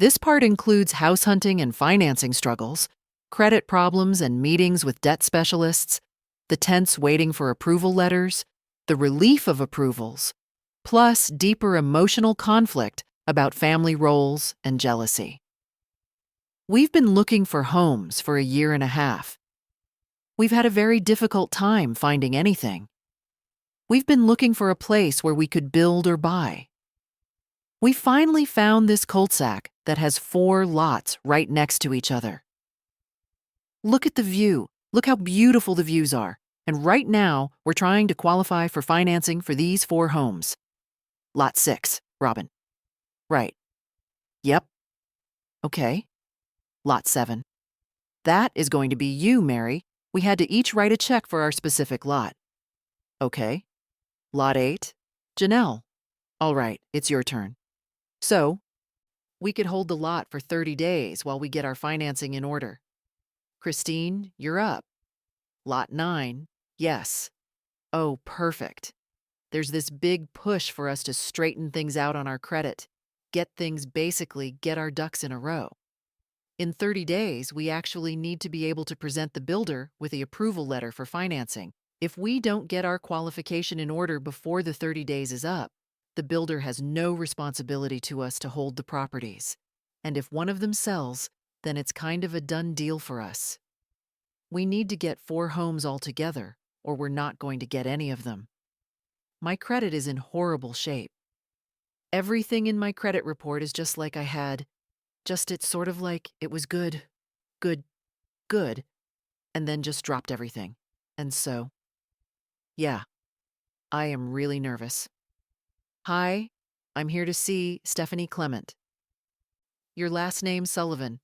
This part includes house hunting and financing struggles, credit problems and meetings with debt specialists, the tense waiting for approval letters, the relief of approvals, plus deeper emotional conflict about family roles and jealousy. We've been looking for homes for a year and a half. We've had a very difficult time finding anything. We've been looking for a place where we could build or buy. We finally found this cul-de-sac that has 4 lots right next to each other. Look at the view. Look how beautiful the views are. And right now, we're trying to qualify for financing for these 4 homes. Lot 6, Robin. Right. Yep. Okay. Lot 7. That is going to be you, Mary. We had to each write a check for our specific lot. Okay. Lot 8, Janelle. All right, it's your turn. So, we could hold the lot for 30 days while we get our financing in order. Christine, you're up. Lot 9, yes. Oh, perfect. There's this big push for us to straighten things out on our credit, get our ducks in a row. In 30 days, we actually need to be able to present the builder with the approval letter for financing. If we don't get our qualification in order before the 30 days is up, the builder has no responsibility to us to hold the properties. And if one of them sells, then it's kind of a done deal for us. We need to get 4 homes altogether, or we're not going to get any of them. My credit is in horrible shape. Everything in my credit report is just like I had. It's sort of like it was good, good, good, and then just dropped everything. And so, yeah, I am really nervous. Hi, I'm here to see Stephanie Clement. Your last name Sullivan.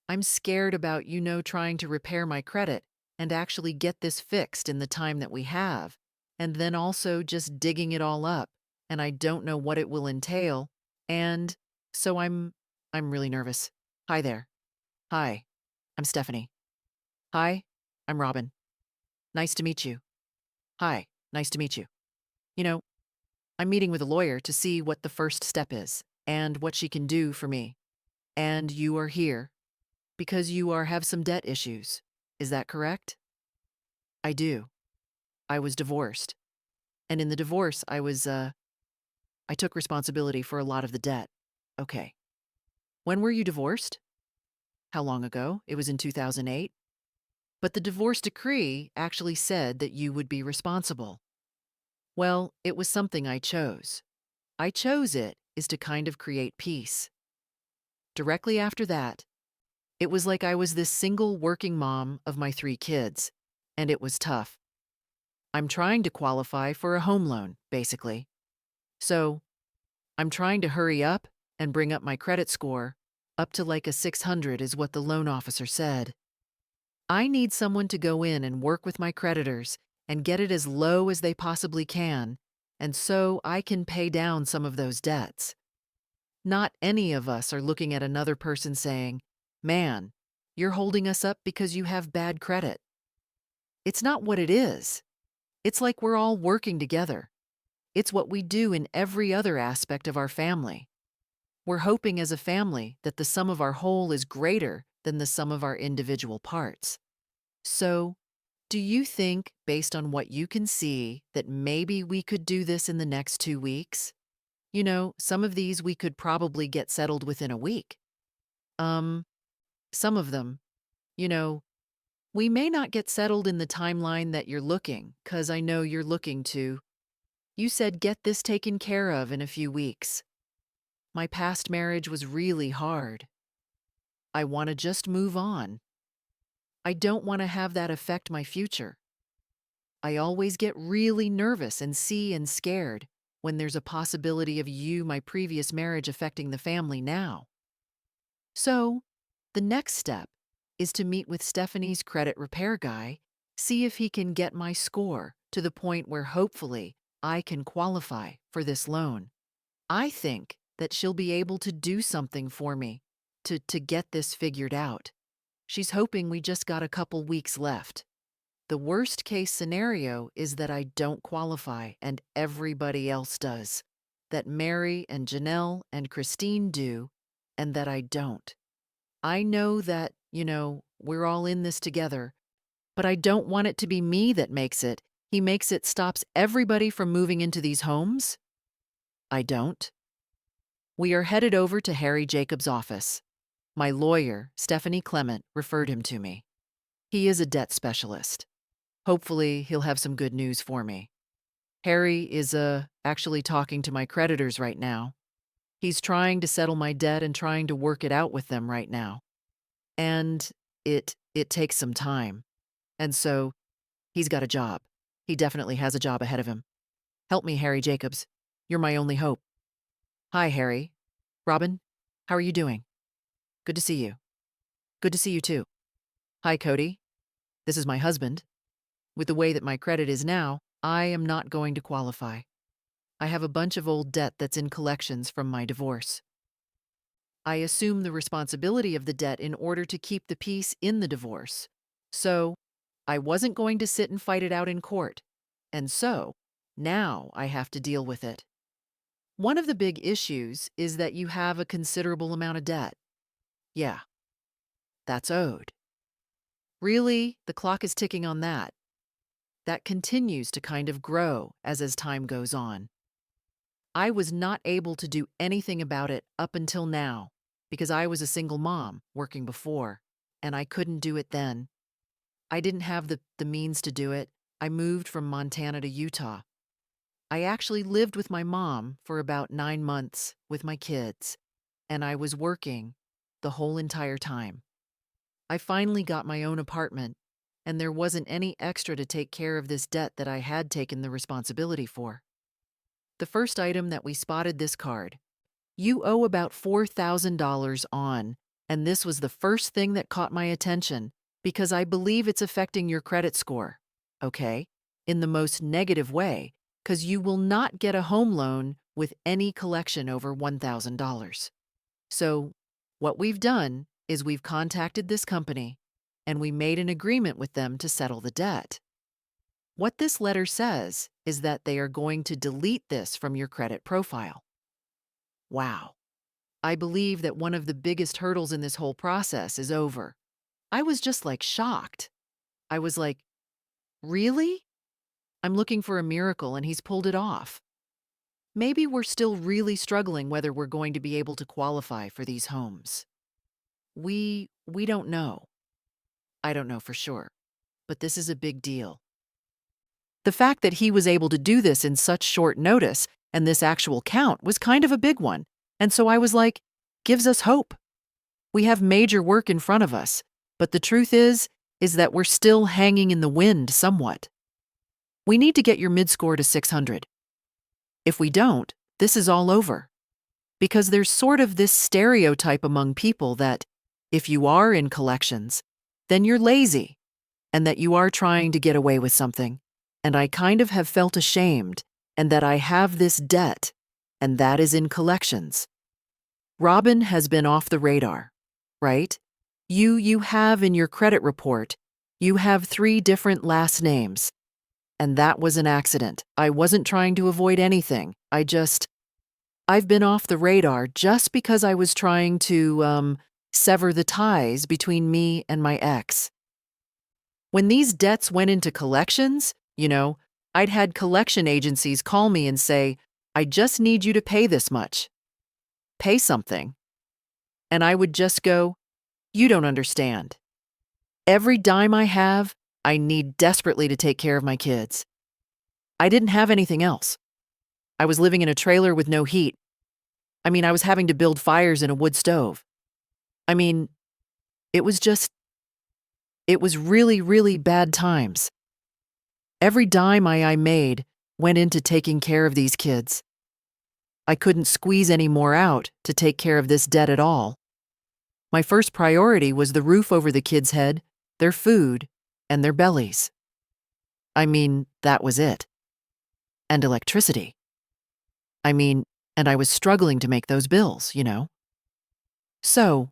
I'm scared about trying to repair my credit and actually get this fixed in the time that we have, and then also just digging it all up, and I don't know what it will entail, and so I'm really nervous. Hi there. Hi, I'm Stephanie. Hi, I'm Robin. Nice to meet you. Hi, nice to meet you. You know, I'm meeting with a lawyer to see what the first step is and what she can do for me. And you are here because have some debt issues. Is that correct? I do. I was divorced. And in the divorce, I took responsibility for a lot of the debt. Okay. When were you divorced? How long ago? It was in 2008. But the divorce decree actually said that you would be responsible. Well, it was something I chose. I chose it is to kind of create peace. Directly after that, it was like I was this single working mom of my 3 kids, and it was tough. I'm trying to qualify for a home loan, basically. So, I'm trying to hurry up and bring up my credit score up to like a 600 is what the loan officer said. I need someone to go in and work with my creditors and get it as low as they possibly can, and so I can pay down some of those debts. Not any of us are looking at another person saying, "Man, you're holding us up because you have bad credit." It's not what it is. It's like we're all working together. It's what we do in every other aspect of our family. We're hoping as a family that the sum of our whole is greater than the sum of our individual parts. So, do you think, based on what you can see, that maybe we could do this in the next 2 weeks? Some of these we could probably get settled within a week. Some of them, you know, we may not get settled in the timeline that you're looking, 'cause I know you're looking to. You said get this taken care of in a few weeks. My past marriage was really hard. I want to just move on. I don't want to have that affect my future. I always get really nervous and scared when there's a possibility of my previous marriage affecting the family now. So, the next step is to meet with Stephanie's credit repair guy, see if he can get my score to the point where hopefully I can qualify for this loan. I think that she'll be able to do something for me to get this figured out. She's hoping we just got a couple weeks left. The worst case scenario is that I don't qualify and everybody else does, that Mary and Janelle and Christine do, and that I don't. I know that, we're all in this together, but I don't want it to be me that makes it. He makes it stops everybody from moving into these homes. I don't. We are headed over to Harry Jacobs' office. My lawyer, Stephanie Clement, referred him to me. He is a debt specialist. Hopefully, he'll have some good news for me. Harry is actually talking to my creditors right now. He's trying to settle my debt and trying to work it out with them right now. And it takes some time. And so he's got a job. He definitely has a job ahead of him. Help me, Harry Jacobs. You're my only hope. Hi, Harry. Robin, how are you doing? Good to see you. Good to see you too. Hi, Cody. This is my husband. With the way that my credit is now, I am not going to qualify. I have a bunch of old debt that's in collections from my divorce. I assume the responsibility of the debt in order to keep the peace in the divorce. So, I wasn't going to sit and fight it out in court. And so, now I have to deal with it. One of the big issues is that you have a considerable amount of debt. Yeah, that's owed. Really, the clock is ticking on that. That continues to kind of grow as time goes on. I was not able to do anything about it up until now because I was a single mom working before, and I couldn't do it then. I didn't have the means to do it. I moved from Montana to Utah. I actually lived with my mom for about 9 months with my kids, and I was working the whole entire time. I finally got my own apartment, and there wasn't any extra to take care of this debt that I had taken the responsibility for. The first item that we spotted this card. You owe about $4,000 on, and this was the first thing that caught my attention because I believe it's affecting your credit score, okay? In the most negative way, because you will not get a home loan with any collection over $1,000. So, what we've done is we've contacted this company and we made an agreement with them to settle the debt. What this letter says is that they are going to delete this from your credit profile. Wow. I believe that one of the biggest hurdles in this whole process is over. I was just shocked. I was like, really? I'm looking for a miracle and he's pulled it off. Maybe we're still really struggling whether we're going to be able to qualify for these homes. We don't know. I don't know for sure, but this is a big deal. The fact that he was able to do this in such short notice and this actual count was kind of a big one. And so I was like, gives us hope. We have major work in front of us, but the truth is that we're still hanging in the wind somewhat. We need to get your mid-score to 600. If we don't, this is all over. Because there's sort of this stereotype among people that if you are in collections, then you're lazy and that you are trying to get away with something. And I kind of have felt ashamed and that I have this debt, and that is in collections. Robin has been off the radar, right? You have in your credit report, you have 3 different last names. And that was an accident. I wasn't trying to avoid anything. I've been off the radar just because I was trying to sever the ties between me and my ex. When these debts went into collections, I'd had collection agencies call me and say, I just need you to pay this much. Pay something. And I would just go, you don't understand. Every dime I have, I need desperately to take care of my kids. I didn't have anything else. I was living in a trailer with no heat. I was having to build fires in a wood stove. It was really, really bad times. Every dime I made went into taking care of these kids. I couldn't squeeze any more out to take care of this debt at all. My first priority was the roof over the kids' head, their food, and their bellies. That was it. And electricity. And I was struggling to make those bills, So,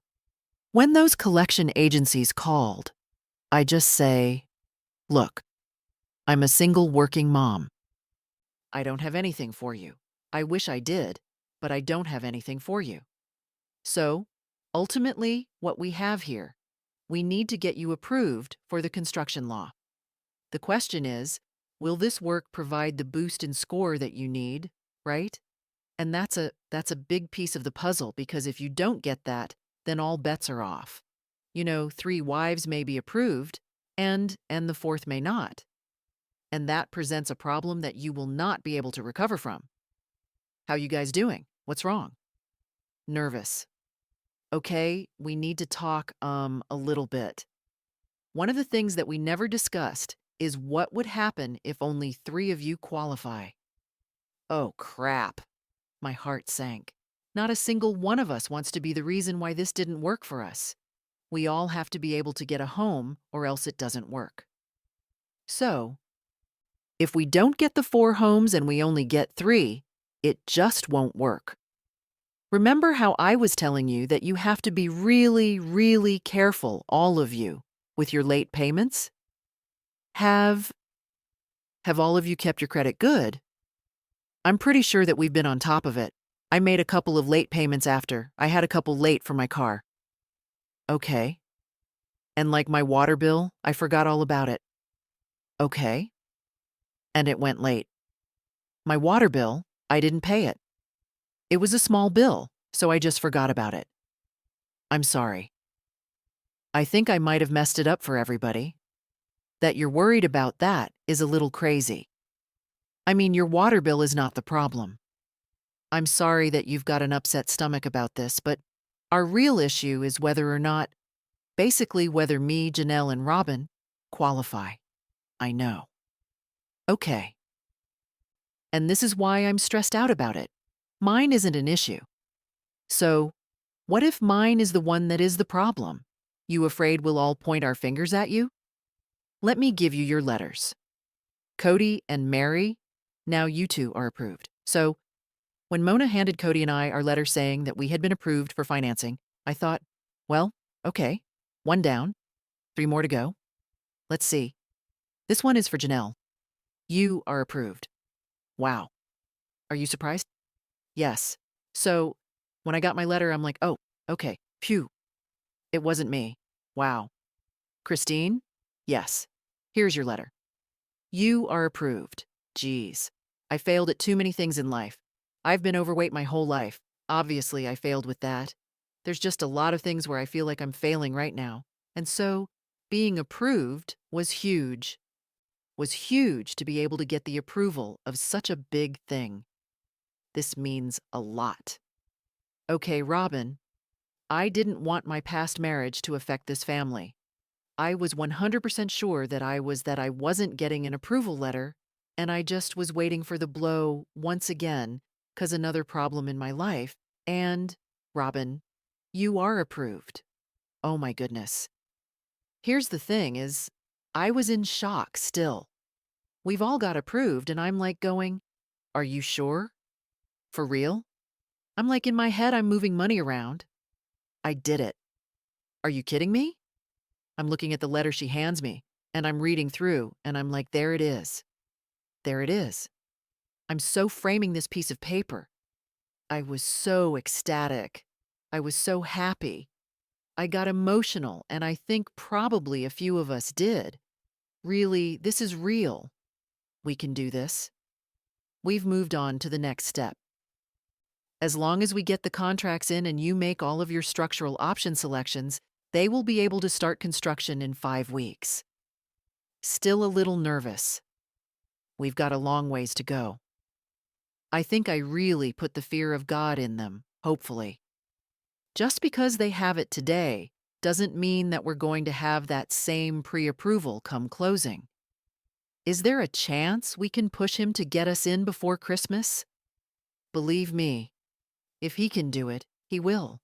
when those collection agencies called, I just say, look, I'm a single working mom. I don't have anything for you. I wish I did, but I don't have anything for you. So, Ultimately, what we have here, we need to get you approved for the construction law. The question is, will this work provide the boost in score that you need, right? And that's a big piece of the puzzle, because if you don't get that, then all bets are off. 3 wives may be approved and the fourth may not. And that presents a problem that you will not be able to recover from. How you guys doing? What's wrong? Nervous. Okay, we need to talk a little bit. One of the things that we never discussed is what would happen if only 3 of you qualify. Oh, crap. My heart sank. Not a single one of us wants to be the reason why this didn't work for us. We all have to be able to get a home, or else it doesn't work. So, if we don't get the 4 homes and we only get 3, it just won't work. Remember how I was telling you that you have to be really, really careful, all of you, with your late payments? Have all of you kept your credit good? I'm pretty sure that we've been on top of it. I made a couple of late payments after. I had a couple late for my car. Okay. And like my water bill, I forgot all about it. Okay. And it went late. My water bill, I didn't pay it. It was a small bill, so I just forgot about it. I'm sorry. I think I might have messed it up for everybody. That you're worried about that is a little crazy. I mean, your water bill is not the problem. I'm sorry that you've got an upset stomach about this, but our real issue is whether or not, basically whether me, Janelle, and Robin qualify. I know. Okay. And this is why I'm stressed out about it. Mine isn't an issue. So, what if mine is the one that is the problem? You afraid we'll all point our fingers at you? Let me give you your letters. Cody and Mary, now you two are approved. So, when Mona handed Cody and I our letter saying that we had been approved for financing, I thought, well, okay, 1 down, 3 more to go. Let's see. This one is for Janelle. You are approved. Wow. Are you surprised? Yes. So, when I got my letter, I'm like, oh, okay, phew. It wasn't me. Wow. Christine? Yes. Here's your letter. You are approved. Geez. I failed at too many things in life. I've been overweight my whole life. Obviously, I failed with that. There's just a lot of things where I feel like I'm failing right now. And so, being approved was huge. Was huge to be able to get the approval of such a big thing. This means a lot. Okay, Robin, I didn't want my past marriage to affect this family. I was 100% sure that I wasn't getting an approval letter, and I just was waiting for the blow once again, 'cause another problem in my life. And, Robin, you are approved. Oh my goodness. Here's the thing is, I was in shock still. We've all got approved, and I'm like going, are you sure? For real? I'm like, in my head, I'm moving money around. I did it. Are you kidding me? I'm looking at the letter she hands me, and I'm reading through, and I'm like, there it is. There it is. I'm so framing this piece of paper. I was so ecstatic. I was so happy. I got emotional, and I think probably a few of us did. Really, this is real. We can do this. We've moved on to the next step. As long as we get the contracts in and you make all of your structural option selections, they will be able to start construction in 5 weeks. Still a little nervous. We've got a long ways to go. I think I really put the fear of God in them, hopefully. Just because they have it today doesn't mean that we're going to have that same pre-approval come closing. Is there a chance we can push him to get us in before Christmas? Believe me, if he can do it, he will.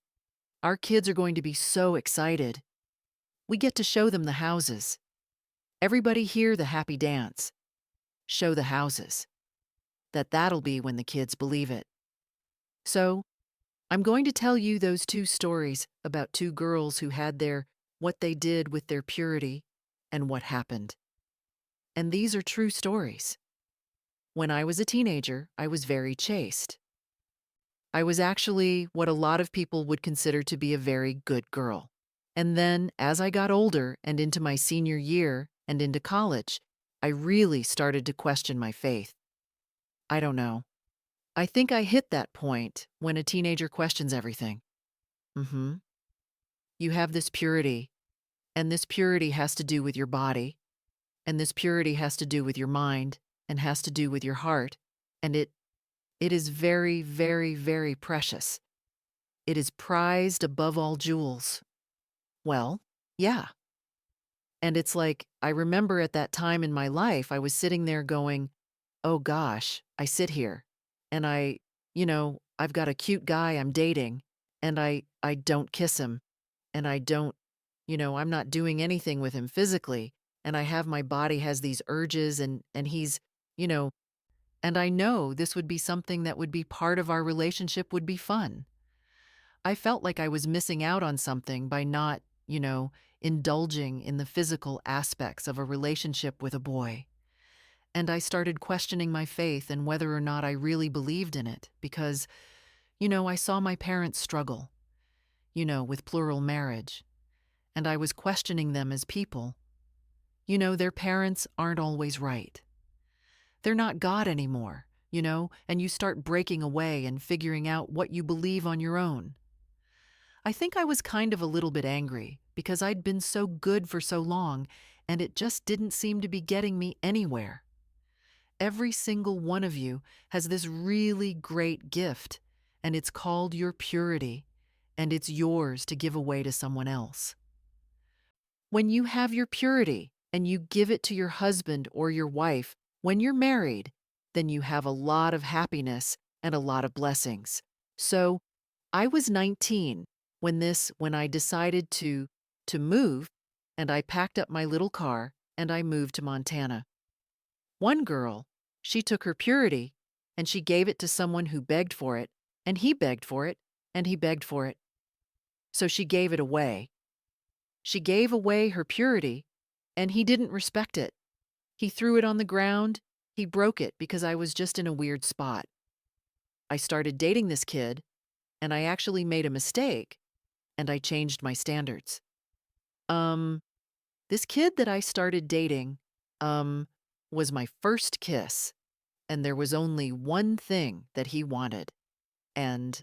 Our kids are going to be so excited. We get to show them the houses. Everybody hear the happy dance. Show the houses. That'll be when the kids believe it. So, I'm going to tell you those 2 stories about 2 girls who had what they did with their purity and what happened. And these are true stories. When I was a teenager, I was very chaste. I was actually what a lot of people would consider to be a very good girl. And then, as I got older and into my senior year and into college, I really started to question my faith. I don't know. I think I hit that point when a teenager questions everything. Mm-hmm. You have this purity, and this purity has to do with your body, and this purity has to do with your mind, and has to do with your heart, and it is very, very, very precious. It is prized above all jewels. Well, yeah. And it's like, I remember at that time in my life, I was sitting there going, oh gosh, I sit here and I've got a cute guy I'm dating and I don't kiss him and I don't, I'm not doing anything with him physically. And I have my body has these urges and he's, you know, and I know this would be something that would be part of our relationship would be fun. I felt like I was missing out on something by not, indulging in the physical aspects of a relationship with a boy. And I started questioning my faith and whether or not I really believed in it because, I saw my parents struggle, with plural marriage. And I was questioning them as people. Their parents aren't always right. They're not God anymore, and you start breaking away and figuring out what you believe on your own. I think I was kind of a little bit angry because I'd been so good for so long and it just didn't seem to be getting me anywhere. Every single one of you has this really great gift, and it's called your purity, and it's yours to give away to someone else. When you have your purity and you give it to your husband or your wife when you're married, then you have a lot of happiness and a lot of blessings. So, I was 19 when I decided to move, and I packed up my little car and I moved to Montana. One girl, she took her purity and she gave it to someone who begged for it, and he begged for it, and he begged for it. So she gave it away. She gave away her purity, and he didn't respect it. He threw it on the ground. He broke it because I was just in a weird spot. I started dating this kid, and I actually made a mistake, and I changed my standards. This kid that I started dating, was my first kiss, and there was only one thing that he wanted. And,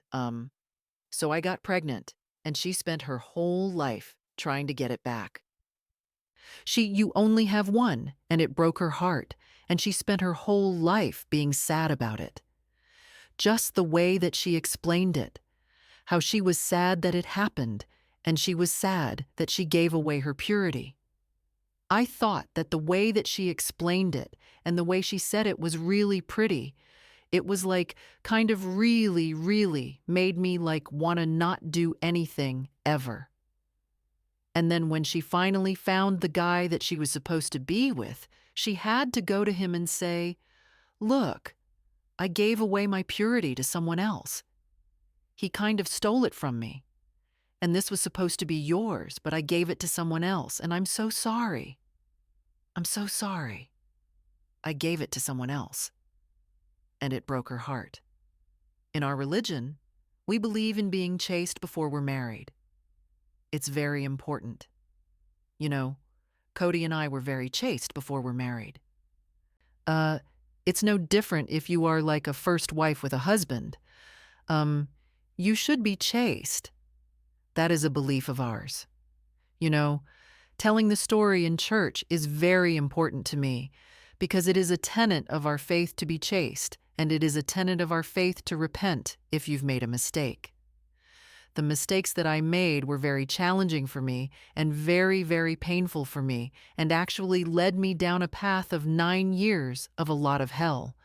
so I got pregnant, and she spent her whole life trying to get it back. You only have one, and it broke her heart, and she spent her whole life being sad about it. Just the way that she explained it, how she was sad that it happened, and she was sad that she gave away her purity. I thought that the way that she explained it and the way she said it was really pretty. It was like kind of really, really made me like want to not do anything ever. And then when she finally found the guy that she was supposed to be with, she had to go to him and say, "Look, I gave away my purity to someone else. He kind of stole it from me. And this was supposed to be yours, but I gave it to someone else, and I'm so sorry. I'm so sorry. I gave it to someone else." And it broke her heart. In our religion, we believe in being chaste before we're married. It's very important. Cody and I were very chaste before we're married. It's no different if you are like a first wife with a husband. You should be chaste. That is a belief of ours. Telling the story in church is very important to me because it is a tenet of our faith to be chaste, and it is a tenet of our faith to repent if you've made a mistake. The mistakes that I made were very challenging for me and very, very painful for me, and actually led me down a path of 9 years of a lot of hell,